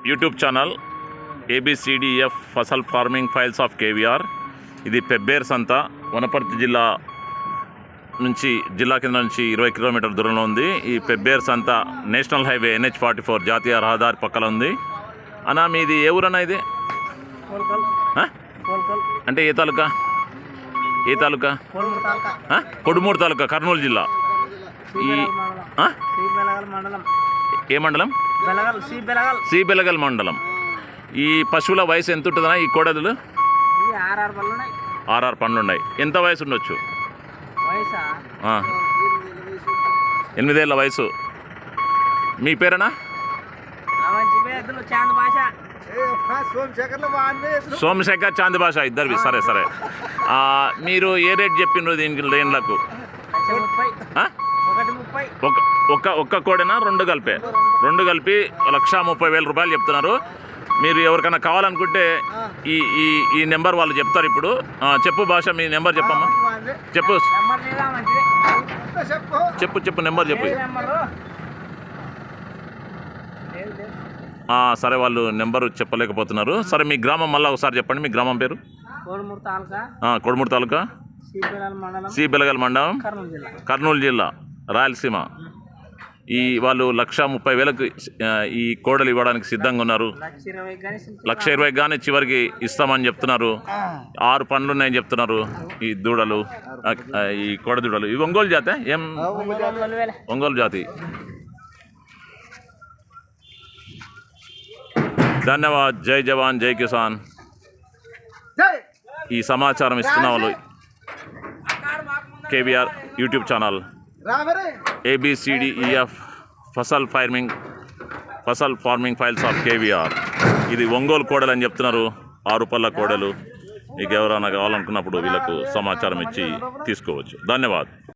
YouTube channel ABCDF Fasal farming files of KVR. ఇది పెబ్బేర్ సంత, వనపర్తి జిల్లా కింద నుంచి 20 కిలోమీటర్ల దూరంలో ఉంది. ఈ పెబ్బేర్ సంత నేషనల్ హైవే NH44 జాతీయ రహదారి పక్కన ఉంది. అన్నా మీది ఏ ఊరన్నా ఇది? అంటే ఏ తాలూకా? కొడుమూరు తాలూకా, కర్నూలు జిల్లా. ఈ ఏ మండలం? సి బెలగల్ మండలం. ఈ పశువుల వయసు ఎంత ఉంటుందన్నా? ఈ కోడలు 6 పండ్లు ఉన్నాయి. ఎంత వయసు ఉండొచ్చు? 8 ఏళ్ళ వయసు. మీ పేరేనా? సోమశేఖర్, చాంద్ భాష ఇద్దరివి. సరే సరే. మీరు ఏ రేట్ చెప్పిండ్రు దీనికి దేండ్లకు? ఒక్క కోడేనా? రెండు కలిపి 1,30,000 రూపాయలు చెప్తున్నారు. మీరు ఎవరికైనా కావాలనుకుంటే ఈ ఈ ఈ నెంబర్ వాళ్ళు చెప్తారు ఇప్పుడు. చెప్పు భాష, మీ నెంబర్ చెప్పమ్మా. చెప్పు నెంబర్ చెప్పు. సరే, వాళ్ళు నెంబరు చెప్పలేకపోతున్నారు. సరే, మీ గ్రామం మళ్ళీ ఒకసారి చెప్పండి. మీ గ్రామం పేరు? కొడుమూరు తాలూకా, సి బెలగల్ మండలం, కర్నూలు జిల్లా, రాయలసీమ. వాళ్ళు 1,30,000కు ఈ కోడలు ఇవ్వడానికి సిద్ధంగా ఉన్నారు. 1,20,000 కానీ చివరికి ఇస్తామని చెప్తున్నారు. 6 పండ్లు ఉన్నాయని చెప్తున్నారు ఈ దూడలు, ఈ కోడ దూడలు. ఇవి ఒంగోలు జాతే? ఏం ఒంగోలు జాతి. ధన్యవాద్. జై జవాన్ జై కిసాన్. ఈ సమాచారం ఇస్తున్న వాళ్ళు KVR YouTube channel ABCDEF Fasal farming files of KVR. ఇది ఒంగోలు కోడలు అని చెప్తున్నారు. 6 పళ్ళ కోడలు. మీకు ఎవరైనా కావాలనుకున్నప్పుడు వీళ్ళకు సమాచారం ఇచ్చి తీసుకోవచ్చు. ధన్యవాద్.